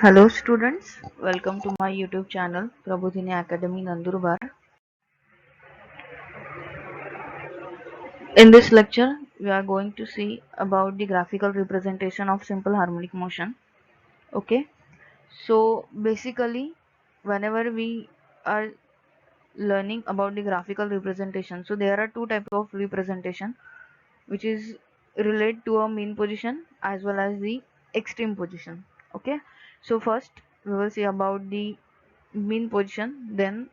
Hello students, welcome to my YouTube channel Prabodhini Academy Nandurbar. In this lecture, we are going to see about the graphical representation of simple harmonic motion. Okay, so basically, whenever we are learning about the graphical representation, so there are two types of representation, which is relate to a mean position as well as the extreme position. Okay, so first we will see about the mean position, then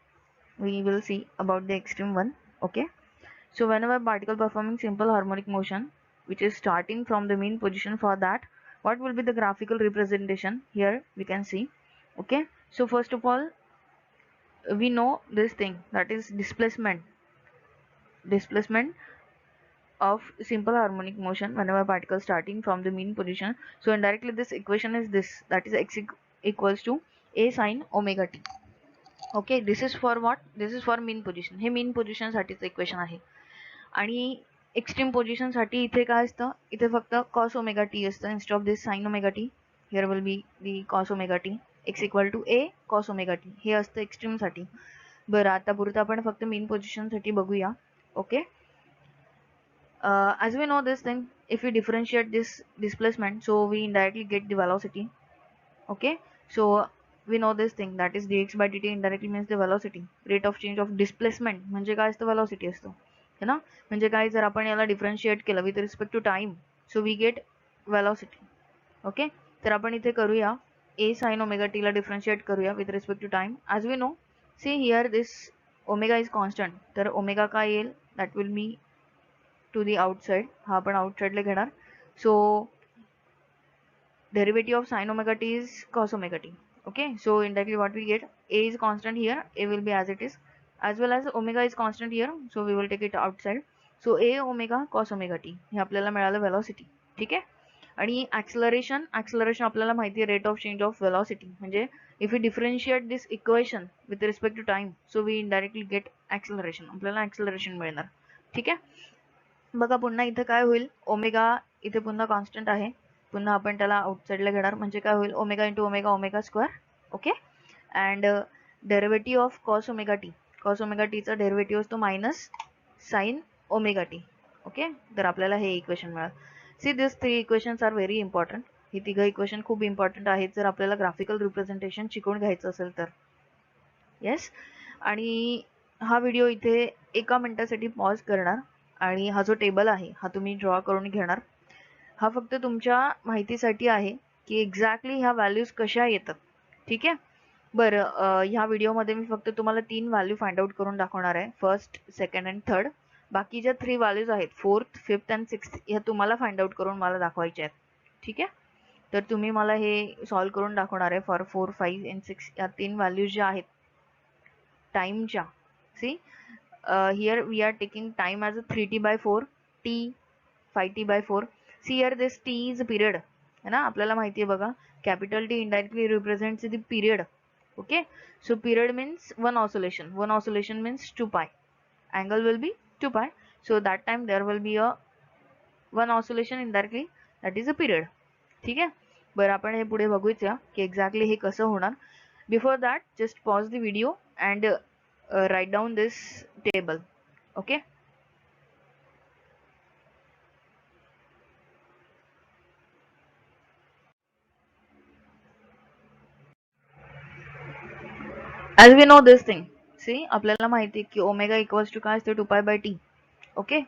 we will see about the extreme one. Okay, so whenever particle performing simple harmonic motion which is starting from the mean position, for that what will be the graphical representation, here we can see. Okay, so first of all, we know this thing, that is displacement of simple harmonic motion whenever particle starting from the mean position. So indirectly this equation is this, that is x equals to a sine omega t. Okay, this is for what, this is for mean position, हे mean position साठीच equation आहे. आणि extreme position साठी इथे काय असतं, इथे फक्त कॉस ओमेगा टी असतं instead of this sine omega t. Here will be the cos omega t x equal to a cos omega t, हे असतं एक्स्ट्रीम साठी. बरं, आता पुरतं आपण फक्त मेन पोझिशन साठी बघूया. Okay, as we know this thing, if we differentiate this displacement, so we indirectly get the velocity. Okay, so we know this thing, that is dx by dt indirectly means the velocity. Rate of change of displacement म्हणजे काय असतं, velocity असतो, है ना. म्हणजे काय, जर आपण याला डिफरन्शिएट केलं with respect to time, so we get velocity. Okay, तर आपण इथे करूया a sin ओमेगा टी ला डिफरन्शिएट करूया with respect to time. As we know, see here this omega is constant, तर ओमेगा काय येईल, that will be to the outside, हा आपण आउटसाइडला घेणार. So derivative of sin omega t is cos omega t. Okay, so indirectly what we get, a is constant here, a will be as it is, as well as omega is constant here, so we will take it outside. So a omega cos omega t हे आपल्याला मिळालं velocity. ठीक आहे. आणि acceleration आपल्याला माहिती आहे, rate of change of velocity. म्हणजे if we differentiate this equation with respect to time, so we indirectly get acceleration, आपल्याला acceleration मिळणार. ठीक आहे. बघा पुन्हा इथे काय होईल, ओमेगा इथे पुन्हा कॉन्स्टंट आहे, पुन्हा आपण त्याला आउटसाइडला घेणार, म्हणजे काय होईल, omega into omega omega square. Okay, and derivative of cos omega टीचा डेरिव्हेटिव्ह असतो minus sine omega t. Okay, तर आपल्याला हे इक्वेशन मिळाल. See this three equations are very important. ही तिघं इक्वेशन खूप इम्पॉर्टंट आहेत जर आपल्याला ग्राफिकल रिप्रेझेंटेशन शिकवून घ्यायचं असेल तर. येस, आणि हा व्हिडिओ इथे एका मिनिटासाठी पॉज करणार, आणि हा जो टेबल आहे हा तुम्ही ड्रॉ करून घेणार. हा फक्त तुमच्या माहितीसाठी आहे की एक्झॅक्टली ह्या व्हॅल्यूज कशा येतात. ठीक आहे. बरं, ह्या व्हिडिओमध्ये मी फक्त तुम्हाला 3 व्हॅल्यू फाइंड आउट करून दाखवणार आहे, फर्स्ट, सेकंड अँड थर्ड. बाकी ज्या 3 व्हॅल्यूज आहेत, फोर्थ, फिफ्थ अँड सिक्स्थ, ह्या तुम्हाला फाइंड आउट करून मला दाखवायच्या आहेत. ठीक आहे, तर तुम्ही मला हे सॉल्व्ह करून दाखवणार आहे फॉर 4, 5 अँड 6, या 3 व्हॅल्यूज ज्या आहेत टाइमच्या. See, here we are taking time as a 3t by 4, t, 5t by 4. See here, this t is a period, है ना, आपल्याला माहिती आहे बघा, capital T indirectly represents the period. Okay, so period means one oscillation means 2 pi, angle will be 2 pi, so that time there will be a one oscillation indirectly, that is a period. ठीक आहे. बरं, आपण हे पुढे बघूया की exactly हे कसं होणार. Before that just pause the video and write down this table. Okay, as we know this thing, see आपल्याला माहिती आहे की ओमेगा इक्वल्स टू काय असते, 2 pi by t. Okay,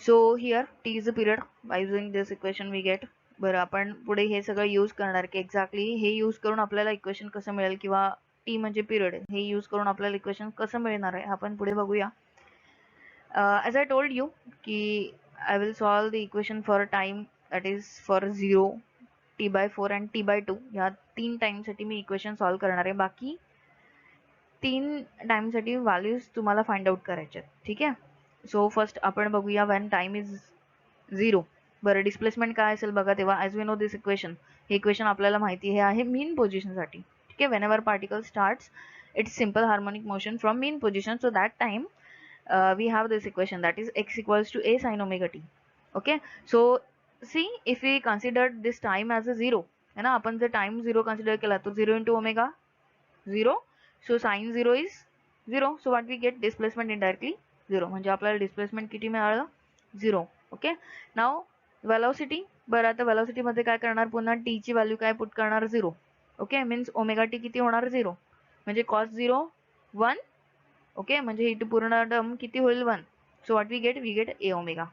so here t is a period, by using this equation we get. बरं, आपण पुढे हे सगळं यूज करणार की एक्झॅक्टली हे यूज करून आपल्याला इक्वेशन कसं मिळेल, किंवा टी म्हणजे पिरियड, हे यूज करून आपल्याला इक्वेशन कसं मिळणार आहे आपण पुढे बघूया. As I told you ki I will solve the equation for time, that is for 0, t by 4 and t by 2, या 3 टाइम साठी मी इक्वेशन सॉल्व करणार आहे. बाकी 3 टाइम साठी व्हॅल्यूज तुम्हाला फाइंड आउट करायचे आहेत. ठीक आहे. सो फर्स्ट आपण बघूया व्हेन टाइम इज 0. बरं, डिस्प्लेसमेंट काय असेल बघा तेव्हा, as we know this equation, हे इक्वेशन आपल्याला माहिती हे आहे मीन पोझिशन साठी. ठीक आहे, whenever particle starts its simple harmonic motion from mean position, so that time we have this equation, that is x equals to a sin omega t. Okay, so see, if we consider this time as a 0, है ना. आपण जर time 0 consider केला तो 0 into omega 0. So sine 0 is 0. So what we get displacement indirectly 0. म्हणजे आपल्याला displacement किती मिळालं 0. ओके. Now velocity. बरं आता वेलोसिटी मध्ये काय करणार, पुन्हा टी ची व्हॅल्यू काय पुट करणार 0. ओके. मीन्स ओमेगा टी किती होणार 0. म्हणजे कॉस 0 1. ओके. म्हणजे ही पूर्ण टर्म किती होईल 1. So what we get A omega.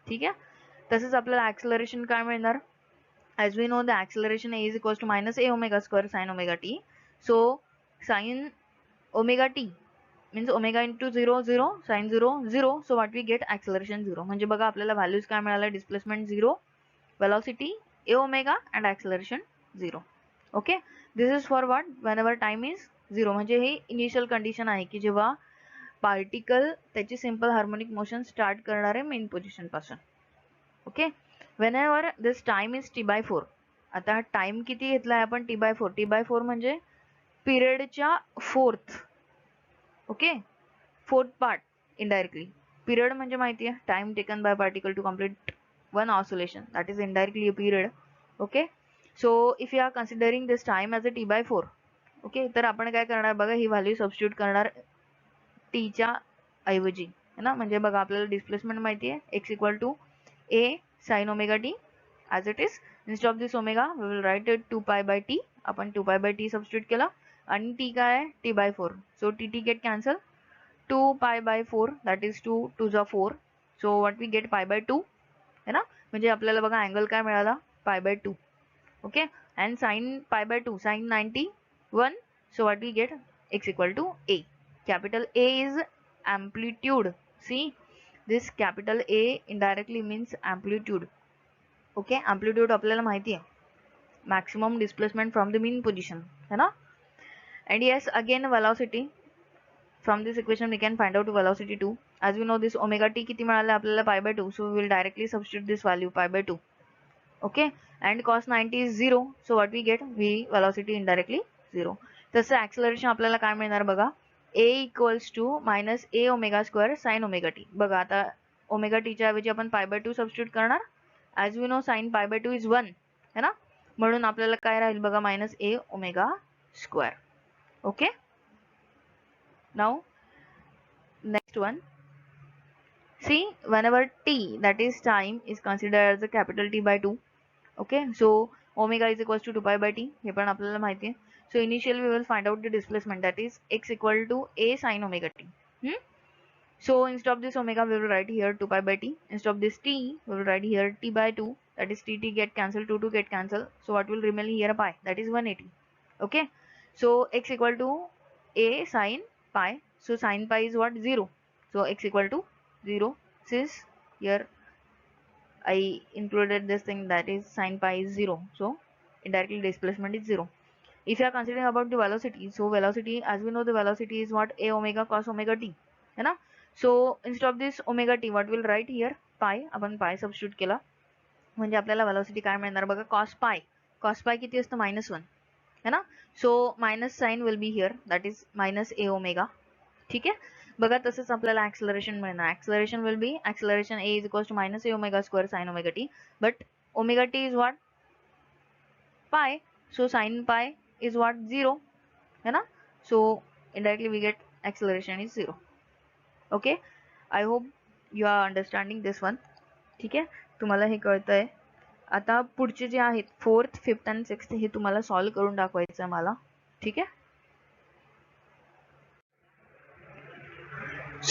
ठीक आहे. तसंच आपल्याला ऍक्सलरेशन काय मिळणार, as we know the acceleration a is equals to minus a omega square sin omega t. So sin omega t means omega into 0 0 sin 0 0. So what we get acceleration 0. म्हणजे बघा आपल्याला values काय मिळाल्या, displacement 0, velocity a omega and acceleration 0. Okay. This is for what, whenever time is 0. म्हणजे ही initial condition आहे की जेव्हा particle त्याची सिंपल हार्मोनिक मोशन स्टार्ट करणार आहे मेन पोझिशन पासून. Okay. whenever this time is t by 4. आता टाइम किती घेतलाय आपण t by 4. t by 4 म्हणजे पिरियडच्या fourth. Okay. Fourth part indirectly. Period म्हणजे माहिती आहे time taken by particle to complete one oscillation, that is indirectly a period. Okay. So if you are considering this time as a t by 4. Okay. तर आपण काय करणार बघा, ही value substitute करणार टीच्या ऐवजी, है ना. म्हणजे बघा आपल्याला डिस्प्लेसमेंट माहिती आहे x equal to a sin omega t as it is. Instead of this omega we will write it 2 pi by t. आपण 2 pi by t substitute केला आणि t काय आहे t by 4. so t get cancel. 2 pi by 4 that is 2 2 जा 4. so what we get pi by 2, है ना. म्हणजे आपल्याला बघा अँगल काय मिळाला pi by 2. Okay. and sin pi by 2 sin 91. so what we get x equal to a. capital A is amplitude. see, this capital A indirectly means amplitude. Okay. amplitude आपल्याला माहिती आहे maximum displacement from the mean position, है ना. and yes, again velocity. from this equation we can find out velocity too. as we know this omega t किती मिळालं आपल्याला pi by 2. so we will directly substitute this value pi by 2. okay. and cos 90 is 0. so what we get, we velocity indirectly 0. तसं acceleration आपल्याला काय मिळणार बघा, a equals to minus a omega square sin omega t. बघा आता omega T च्या ऐवजी आपण pi by 2 सबस्टिट्यूट करणार. as we know sin pi by 2 is 1, है ना. म्हणून आपल्याला काय राहील बघा minus a omega square. Okay. now next one. see, whenever t, that is time, is considered as a capital T by 2. okay. so omega is equals to 2 pi by t. हे पण आपल्याला माहिती आहे. so initially we will find out the displacement, that is x equal to a sin omega t. So instead of this omega we will write here 2 pi by t. Instead of this t we will write here t by 2, that is t get cancelled, 2 get cancelled. so what will remain here, pi, that is 180. okay. so x equal to a sin pi. so sin pi is what, 0. so x equal to 0. since here I included this thing, that is sin pi is 0. so indirectly displacement is 0. if you are considering about the velocity, so velocity, as we know the velocity is what, a omega cos omega t, है ना. so instead of this omega t what will write here pi. आपण pi substitute केला म्हणजे आपल्याला velocity काय मिळणार बघा, cos pi. cos pi किती असतं -1, है ना. so minus sign will be here, that is minus a omega. ठीक आहे. बघा तसंच आपल्याला acceleration मिळणार. acceleration will be acceleration a is equals to minus a omega square sin omega t. but omega t is what, pi. so sin pi is what, 0, है ना. so indirectly we get acceleration is 0. okay. I hope you are understanding this one. ठीक आहे. तुम्हाला हे कळतंय. आता पुढचे जे आहेत 4th 5th and 6th हे तुम्हाला सॉल्व करून दाखवायचं मला. ठीक आहे.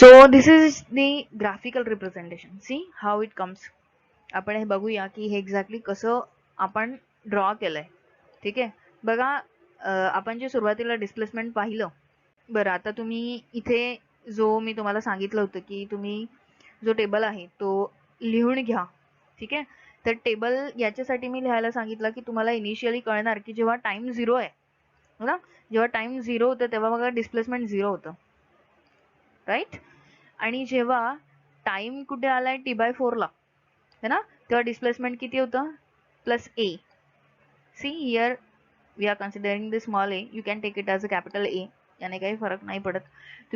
so this is the graphical representation. see how it comes. आपण हे बघूया की हे एक्झॅक्टली कसं आपण ड्रॉ केलंय. ठीक आहे. बघा आपण जे सुरुवातीला डिस्प्लेसमेंट पाहिलं. बरं आता तुम्ही इथे जो मी तुम्हाला सांगितलं होतं की तुम्ही जो टेबल आहे तो लिहून घ्या. ठीक आहे. तर टेबल याच्यासाठी मी लिहायला सांगितलं की तुम्हाला इनिशियली कळणार की जेव्हा टाइम 0 आहे ना, जेव्हा टाइम 0 होतं तेव्हा बघा डिस्प्लेसमेंट 0 होतं, राईट. आणि जेव्हा टाइम कुठे आलाय t by 4 ला, है ना, तेव्हा डिस्प्लेसमेंट किती होतं, plus a. See here we are considering the small a. You can take it as a capital A. याने काही फरक नाही पडत.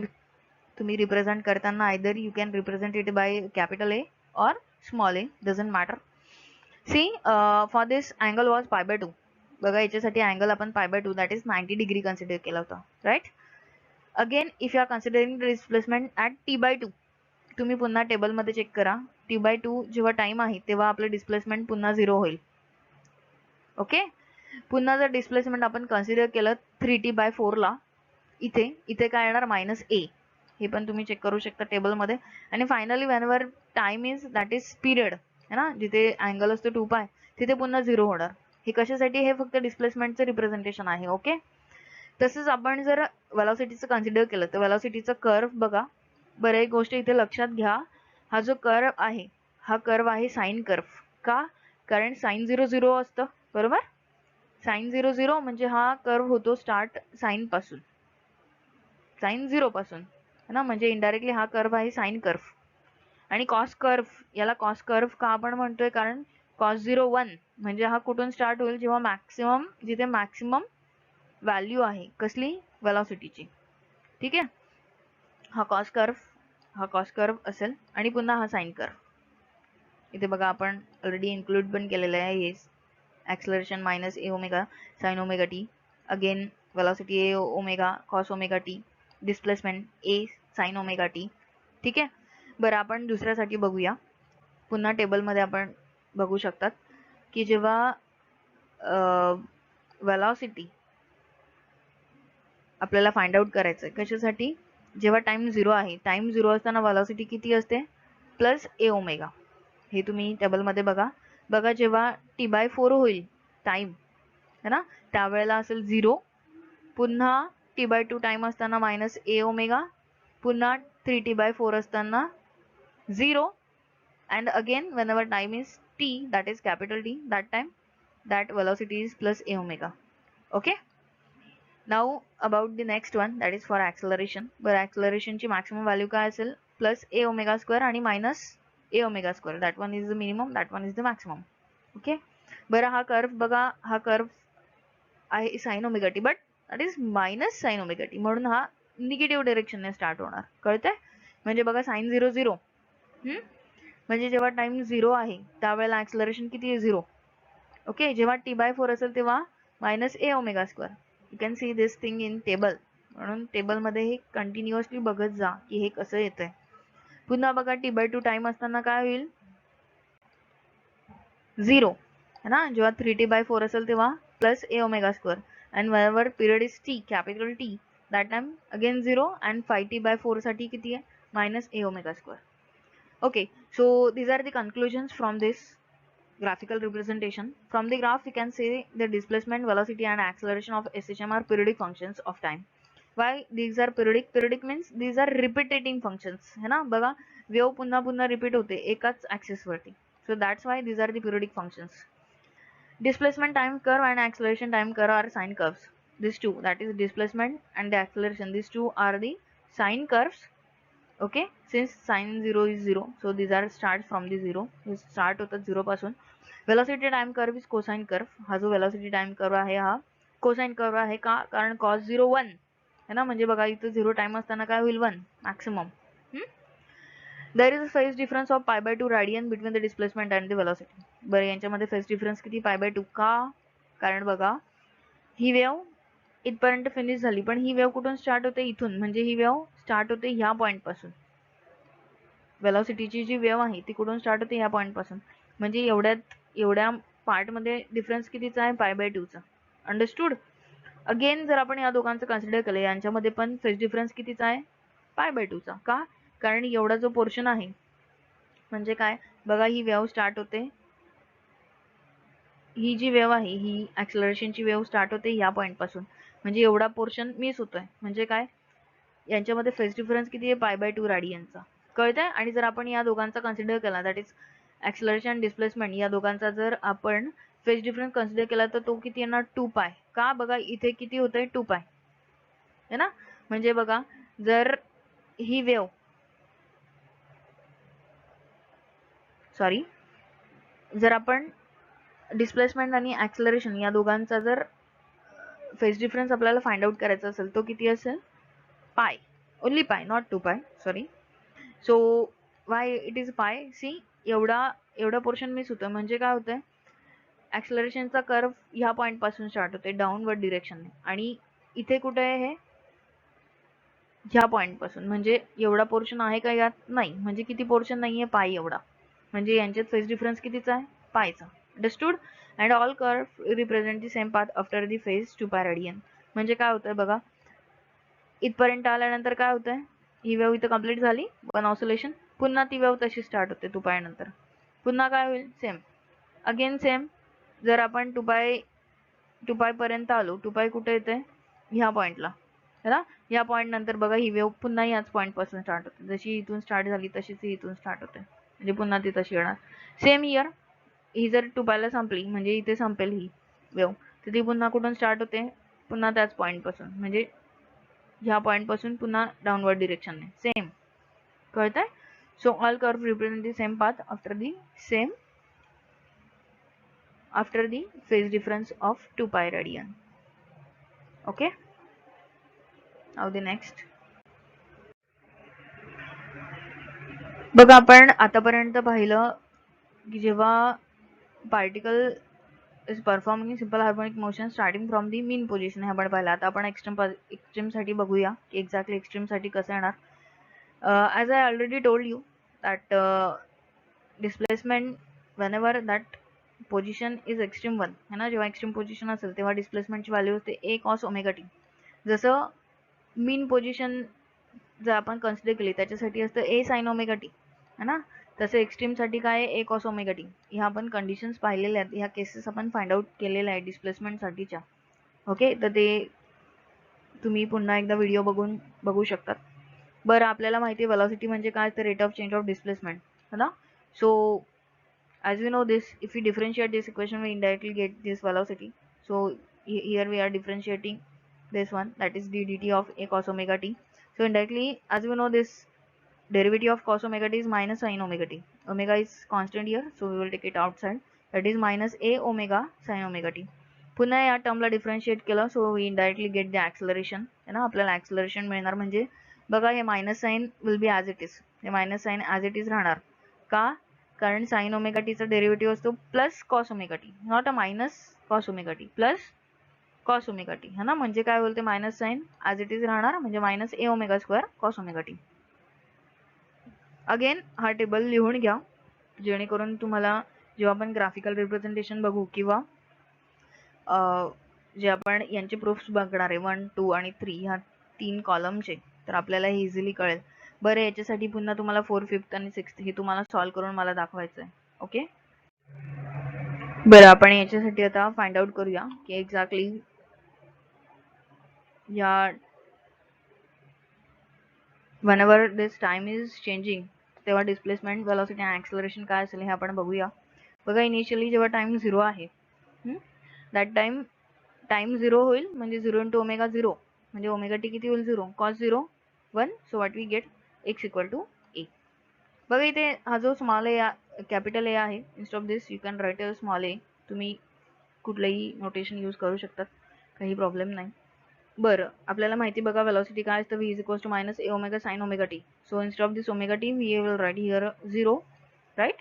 तुम्ही रिप्रेझेंट करताना either you can represent it by capital A or small a, doesn't matter. see for this angle was pi by 2. बघा याच्यासाठी angle आपण π/2 दॅट इज 90 डिग्री कन्सिडर केला होता, right. Again if you are considering displacement at t/2, तुम्ही पुन्हा टेबलमध्ये check करा. t/2 जेव्हा टाइम आहे तेव्हा आपलं डिस्प्लेसमेंट पुन्हा 0 होईल. ओके, पुन्हा जर डिस्प्लेसमेंट आपण कन्सिडर केलं 3t/4 ला, इथे काय येणार -a, हे पण तुम्ही चेक करू शकता टेबलमध्ये. आणि finally whenever time is that is period है ना, जिथे अँगल असतो 2π तिथे पुन्हा 0 होणार. हे कशासाठी, हे फक्त डिस्प्लेसमेंटचं रिप्रेझेंटेशन आहे. ओके, तसंच आपण जर वेलॉसिटीचं कन्सिडर केलं तर वेलॉसिटीचं कर्व बघा. बरं, एक गोष्ट इथे लक्षात घ्या, हा जो कर्व आहे हा कर्व आहे साईन कर्व. का, कारण साईन 0 0 असतं, बरोबर. साईन 0 0 म्हणजे हा कर्व होतो स्टार्ट साईन पासून, साईन 0 पासून है ना, म्हणजे इनडायरेक्टली हा कर्व आहे साईन कर्व. आणि कॉस कर्व, याला कॉस कर्व का आपण म्हणतोय, कारण कॉस 0 1 म्हणजे हा कुठून स्टार्ट होईल, जेव्हा मॅक्सिमम, जिथे मॅक्सिमम व्हॅल्यू आहे कसली, वेलॉसिटीची. ठीक आहे, हा कॉस कर्व असेल. आणि पुन्हा हा साईन कर्व. इथे बघा आपण ऑलरेडी इन्क्लूड पण केलेलं आहे, हे acceleration minus a omega sine omega T, again velocity a omega cos omega T, displacement a sign omega T. ठीक आहे. बरं, आपण दुसऱ्यासाठी बघूया. पुन्हा टेबलमध्ये आपण बघू शकतात की जेव्हा वेलॉसिटी आपल्याला फाइंड आउट करायचं आहे, कशासाठी, जेव्हा टाइम 0 आहे, टाइम 0 असताना वेलॉसिटी किती असते, प्लस a ओमेगा. हे तुम्ही टेबलमध्ये बघा. बघा, जेव्हा t/4 होईल टाइम है ना, त्यावेळेला असेल 0, पुन्हा t/2 टाइम असताना -a ओमेगा, पुन्हा 3t/4 असताना 0, and again whenever time is t, that is capital T, that time that velocity is plus a omega. Okay, now about the next one, that is for acceleration. But acceleration ची maximum value काय असेल, plus a omega square आणि minus a omega square. That one is the minimum, that one is the maximum. Okay, बरं, हा curve बघा, हा curve आहे sign omega T, but that is minus sine omega T, म्हणून हा negative डायरेक्शनने start होणार. कळतंय, म्हणजे बघा साइन 0 0, म्हणजे जेव्हा टाइम 0 आहे त्यावेळेला ॲक्सलरेशन किती आहे, 0. ओके, जेव्हा t/4 असेल तेव्हा -a omega square. You can see this thing in table, म्हणून टेबलमध्ये हे कंटिन्युअसली बघत जा की हे कसं येतंय. पुन्हा बघा, t/2 टाइम असताना काय होईल, 0 है ना, जेव्हा 3t/4 असेल तेव्हा plus a omega square. And whenever period is t, capital T, that time again 0. And 5t/4 साठी किती आहे, -a omega square. Okay, so these are the conclusions from this graphical representation. From the graph, we can say the displacement, velocity, and acceleration of SHM are periodic functions of time. Why these are periodic? Periodic means these are repeating functions, है ना. बघा, wave पुन्हा पुन्हा repeat होते एकाच axis वरती. So that's why these are the periodic functions. Displacement time curve and acceleration time curve are sine curves. These two, that is displacement and the acceleration, these two are the sine curves. Okay, since sin 0 is 0, so these are start from the 0, हे start होतात 0 पासून. Velocity time curve is cosine curve. हा जो velocity time curve आहे हा cosine curve आहे. का, कारण cos 0 1 है ना, म्हणजे बघा इथं 0 टाइम असताना काय होईल, 1 maximum. There is a phase difference of π/2 radian between the displacement and the velocity. बरं, यांच्यामध्ये फेज डिफरन्स किती, π/2. का, कारण बघा ही वेव इथपर्यंत फिनिश झाली, पण ही वेव कुठून स्टार्ट होते, इथून, म्हणजे ही वेव स्टार्ट होते ह्या पॉइंट पासून. वेलॉसिटीची जी वेव आहे ती कुठून स्टार्ट होते, ह्या पॉइंट पासून, म्हणजे एवढ्या पार्ट मध्ये डिफरन्स कितीचा आहे, π/2 चा. अंडरस्टूड. अगेन जर आपण या दोघांचं कन्सिडर केलं, यांच्यामध्ये पण फेज डिफरन्स कितीचा आहे, π/2 चा. का, कारण एवढा जो पोर्शन आहे, म्हणजे काय बघा, ही वेव स्टार्ट होते, ही जी वेव आहे ही ॲक्सलरेशनची वेव स्टार्ट होते या पॉइंट पासून, म्हणजे एवढा पोर्शन मिस होतोय. म्हणजे काय, यांच्यामध्ये फेज डिफरन्स किती आहे, π/2 रेडियनचा. कळतंय. आणि जर आपण या दोघांचा कन्सिडर केला, दॅट इज ॲक्सलरेशन आणि डिस्प्लेसमेंट, या दोघांचा जर आपण फेज डिफरन्स कन्सिडर केला तर तो किती येणार, 2π. का, बघा इथे किती होतंय, 2π है ना. म्हणजे बघा, जर ही वेव, सॉरी, जर आपण डिस्प्लेसमेंट आणि ॲक्सलरेशन या दोघांचा जर फेज डिफरन्स आपल्याला फाइंड आउट करायचा असेल तो किती असेल, π, only π, not 2π, sorry. So why it is pi, see एवढा पोर्शन मिस होतं, म्हणजे काय होतंय, ॲक्सलरेशनचा कर्व ह्या पॉईंट पासून स्टार्ट होते डाऊनवर्ड डिरेक्शनने आणि इथे कुठे आहे हे ह्या पॉईंट पासून. म्हणजे एवढा पोर्शन आहे का यात? नाही. म्हणजे किती पोर्शन नाहीये? पाय एवढा. म्हणजे यांच्यात फेज डिफरन्स कितीचा आहे? पायचा. Understood? And all curve represent the same path after the phase 2 pi radian. म्हणजे काय होतंय बघा, इथपर्यंत आल्यानंतर काय होतंय, ही वेव्ह इथं कंप्लीट झाली, वन ऑसिलेशन. पुन्हा ती वेव्ह तशी स्टार्ट होते 2 पाय नंतर. पुन्हा काय होईल? सेम. Again same. जर आपण 2 पाय पर्यंत आलो, 2 पाय कुठे येते? ह्या पॉइंटला, है ना? या पॉइंट नंतर बघा ही वेव्ह पुन्हा याच पॉइंट पासून स्टार्ट होते. जशी इथून स्टार्ट झाली तशीच ही इथून स्टार्ट होते. म्हणजे पुन्हा ती तशी येणार. सेम इयर ही जर 2 पायला संपली म्हणजे इथे संपेल ही वेव्ह, तर ती पुन्हा कुठून स्टार्ट होते? पुन्हा त्याच पॉइंट पासून. म्हणजे ह्या पॉइंट पासून पुन्हा डाऊनवर्ड डिरेक्शनने. सेम. कळतंय? So all curve represent the same path after the phase difference of 2 pi radian. Okay, now the next. बघा आपण आतापर्यंत पाहिलं की जेव्हा particle is performing simple harmonic motion starting from the mean position हे आपण पाहिलं. आता आपण एक्स्ट्रीम साठी बघूया की एक्झॅक्टली एक्स्ट्रीम साठी कसं येणार. As I already told you that displacement whenever that position is extreme 1 है ना, जेव्हा एक्स्ट्रीम पोझिशन असेल तेव्हा डिस्प्लेसमेंटची व्हॅल्यू असते ए कॉस ओमेगा टी. जसं मीन पोझिशन जर आपण कन्सिडर केली त्याच्यासाठी असतं ए साइन ओमेगा टी है ना, तसं एक्स्ट्रीमसाठी काय आहे? ए कॉस ओमेगा टी. ह्या आपण कंडिशन्स पाहिलेल्या आहेत, ह्या केसेस आपण फाइंड आउट केलेल्या आहेत डिस्प्लेसमेंटसाठीच्या. ओके, तर ते तुम्ही पुन्हा एकदा व्हिडिओ बघून बघू शकतात. बरं, आपल्याला माहिती आहे वेलॉसिटी म्हणजे काय? तर rate of change of displacement है ना. So as we know this, if we differentiate this equation we indirectly get this velocity. So here we are differentiating this one, that is d dt of a cos omega t. So indirectly, as we know this derivative of cos omega t is minus sin omega t. Omega is constant here, so we will take it outside, that is minus a omega sin omega t. पुन्हा या टर्मला differentiate केलं, so we indirectly get the acceleration है ना. आपल्याला acceleration मिळणार. म्हणजे बघा हे minus sine will be as it is, हे minus sine as it is राहणार. का? कारण साइन ओमेगा टीचा डेरिव्हेटिव्ह असतो plus cos omega t, not a minus cos omega t, plus cos omega t है ना. म्हणजे काय बोलते, minus sine as it is राहणार, म्हणजे minus A omega square cos omega T. Again हा टेबल लिहून घ्या, जेणेकरून तुम्हाला जेव्हा आपण ग्राफिकल रिप्रेझेंटेशन बघू किंवा जे आपण यांचे प्रूफ्स बघणार आहे 1, 2 आणि 3 ह्या 3 कॉलमचे, तर आपल्याला हे इझिली कळेल. बरं, याच्यासाठी पुन्हा तुम्हाला 4, 5th आणि 6th हे तुम्हाला सॉल्व्ह करून मला दाखवायचं आहे. ओके, बरं, आपण याच्यासाठी आता फाइंड आउट करूया की एक्झॅक्टली या whenever this time is changing तेव्हा डिस्प्लेसमेंट, वेलॉसिटी आणि ॲक्सलरेशन काय असेल हे आपण बघूया. बघा, इनिशियली जेव्हा टाइम 0 आहे, दॅट टाइम 0 होईल म्हणजे 0 × ओमेगा 0 म्हणजे ओमेगा टी किती होईल? 0. Cos 0 1. So what we get? X equal to a. बघा, इथे हा जो स्मॉल ए कॅपिटल ए आहे, instead of this you can write a small a. तुम्ही कुठलंही नोटेशन यूज करू शकतात, काही प्रॉब्लेम नाही. बरं, आपल्याला माहिती बघा वेलॉसिटी काय असतं, v is to minus A omega sine omega t. So instead of this omega t we will write here 0, right.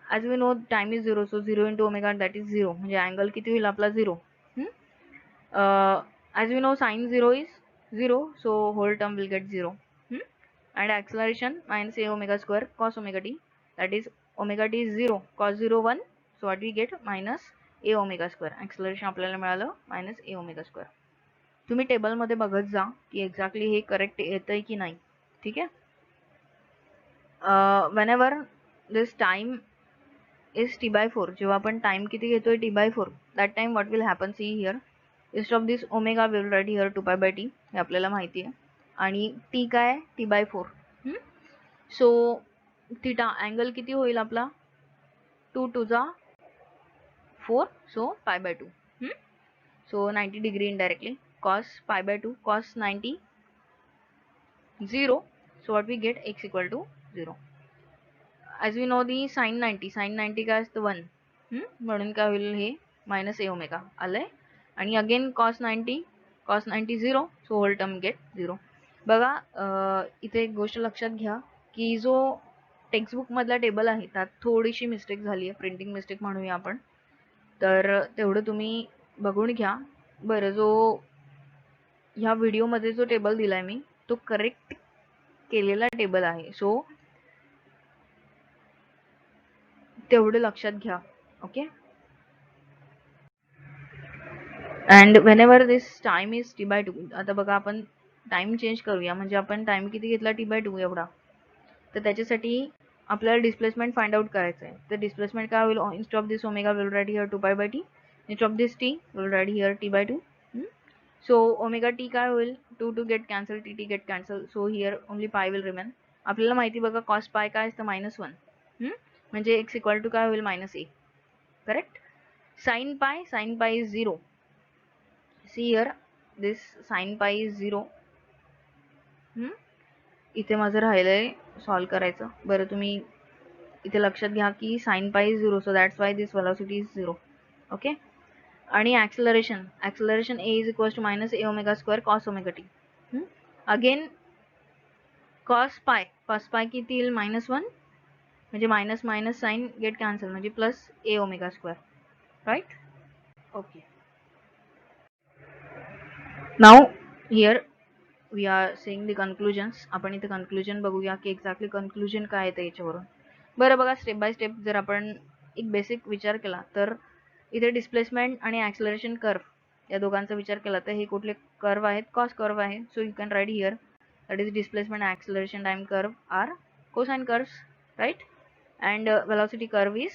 as we know time is 0, so 0 × omega that is 0, म्हणजे angle किती होईल आपला? 0. as we know sin 0 is 0, so whole term will get 0. and acceleration minus a omega square cos omega t, that is omega t is 0, cos 0 1, so what we get? minus a omega square. acceleration आपल्याला मिळालं minus a omega square. तुम्ही table मध्ये बघत जा की exactly हे correct येतंय की नाही. ठीक आहे. whenever this time is t/4, जेव्हा आपण टाइम किती घेतोय? t/4. that time what will happen? see here, instead of this omega we will write here 2π/t. हे आपल्याला माहिती आहे. आणि t काय? t/4. सो थीटा अँगल किती होईल आपला? 2 × 2 = 4, so π/2. so 90 degree indirectly. cos π/2, cos 90 0, so what we get? x equal to 0. as we know the sin 90 काय असतं? 1. म्हणून काय होईल? हे मायनस ए ओमेगा आलंय. आणि again cos 90 0, so whole term get 0. बघा, इथे एक गोष्ट लक्षात घ्या की जो टेक्स्टबुक मधला टेबल आहे त्यात थोडीशी मिस्टेक झाली आहे, प्रिंटिंग मिस्टेक म्हणूया आपण. तर तेवढं तुम्ही बघून घ्या. बरं, जो ह्या व्हिडिओमध्ये जो टेबल दिलाय मी तो करेक्ट केलेला टेबल आहे. सो तेवढं लक्षात घ्या. Okay. And whenever this time is t/2. आता बघा आपण टाइम चेंज करूया. म्हणजे आपण टाइम किती घेतला t/2 एवढा. तर त्याच्यासाठी आपल्याला डिस्प्लेसमेंट फाइंड आउट करायचं आहे. तर डिस्प्लेसमेंट काय होईल? Instead of this omega will write here 2π/t. Instead of this t will write here t/2. So omega t काय होईल? 2 to get cancel, t get cancel. So here only pi will remain. आपल्याला माहिती बघा cos pi काय असतं? -1. म्हणजे x equal to काय होईल? -a. करेक्ट. साइन पाय is 0. See here, this sin pi is 0. इथे माझं राहिलंय सॉल्व करायचं. बरं, तुम्ही इथे लक्षात घ्या की sin pi is 0, so that's why this velocity is 0. Okay. आणि acceleration a is equals to -a omega square cos omega t. Again cos pi किती येईल? -1. म्हणजे minus minus sine get cancel, म्हणजे plus a omega square. Right. Okay. Now here we are seeing the conclusions. आपण इथे conclusion बघूया की exactly conclusion काय येतं याच्यावरून. बरं बघा, स्टेप बाय स्टेप जर आपण एक बेसिक विचार केला तर इथे डिस्प्लेसमेंट आणि ॲक्सलरेशन कर्व या दोघांचा विचार केला तर हे कुठले कर्व आहेत? कॉस कर्व आहे. So you can write here that is displacement acceleration time curve are cosine curves, right. And velocity curve is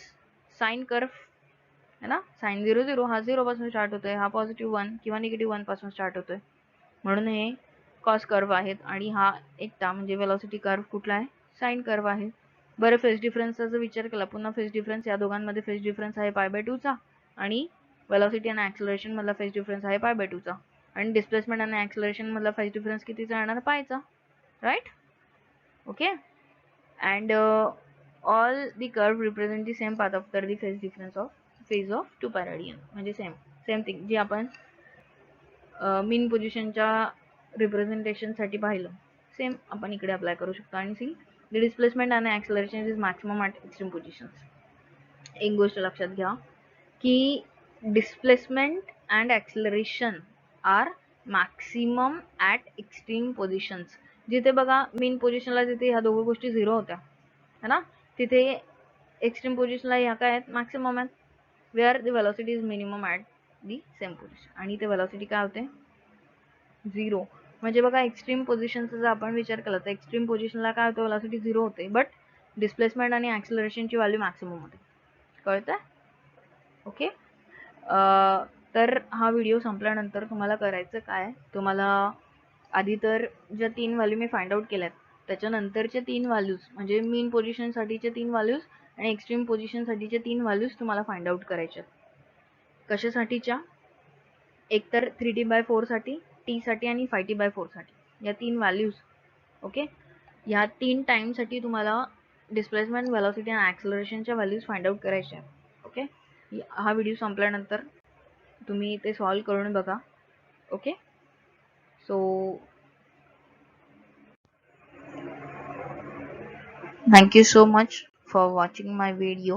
sine curve, है ना. साइन 0 0 हा 0 पासून स्टार्ट होतोय, हा +1 किंवा -1 पासून स्टार्ट होतोय, म्हणून हे कॉस कर्व आहेत. आणि हा एकटा म्हणजे वेलॉसिटी कर्व कुठला आहे? साइन कर्व आहे. बरं, फेज डिफरन्सचा जर विचार केला, पुन्हा फेज डिफरन्स या दोघांमध्ये फेज डिफरन्स आहे π/2 चा आणि वेलॉसिटी आणि ॲक्सलरेशन मधला फेज डिफरन्स आहे π/2 चा. आणि डिस्प्लेसमेंट आणि ॲक्सलरेशन मधला फेज डिफरन्स कितीचा येणार? पायचा, right. Okay. And all the curve represent the same path after the phase difference of phase of 2π radian. म्हणजे सेम थिंग जी आपण मीन पोझिशनच्या रिप्रेझेंटेशनसाठी पाहिलं, सेम आपण इकडे अप्लाय करू शकतो. आणि सी द डिस्प्लेसमेंट आणि acceleration is maximum at extreme positions. एक गोष्ट लक्षात घ्या की displacement and acceleration are maximum at extreme positions. जिथे बघा मीन पोझिशनला जिथे ह्या दोघं गोष्टी 0 होत्या, है ना, तिथे एक्स्ट्रीम पोझिशनला ह्या काय आहेत? मॅक्सिमम आहेत. Where the velocity is minimum at the same position. आणि इथे वेलॉसिटी काय होते? 0. म्हणजे बघा एक्स्ट्रीम पोझिशनचा जर आपण विचार केला तर एक्स्ट्रीम पोझिशनला काय होतं? वेलॉसिटी 0 होते, बट डिस्प्लेसमेंट आणि ॲक्सलरेशनची व्हॅल्यू मॅक्सिमम होते. कळतंय? ओके. तर हा व्हिडिओ संपल्यानंतर तुम्हाला करायचं काय? तुम्हाला आधी तर ज्या 3 व्हॅल्यू मी फाइंड आउट केल्यात त्याच्यानंतरच्या 3 व्हॅल्यूज म्हणजे मीन पोझिशनसाठीचे 3 व्हॅल्यूज आणि एक्स्ट्रीम पोझिशनसाठीचे 3 व्हॅल्यूज तुम्हाला फाइंड आउट करायच्या. कशासाठीच्या? एक तर 3t/4 साठी, t साठी आणि 5t/4 साठी. या 3 व्हॅल्यूज. ओके. या 3 टाइमसाठी तुम्हाला डिस्प्लेसमेंट, वेलॉसिटी आणि ॲक्सलरेशनच्या व्हॅल्यूज फाइंड आउट करायच्या. ओके. हा व्हिडिओ संपल्यानंतर तुम्ही ते सॉल्व करून बघा. Okay. So thank you so much for watching my video.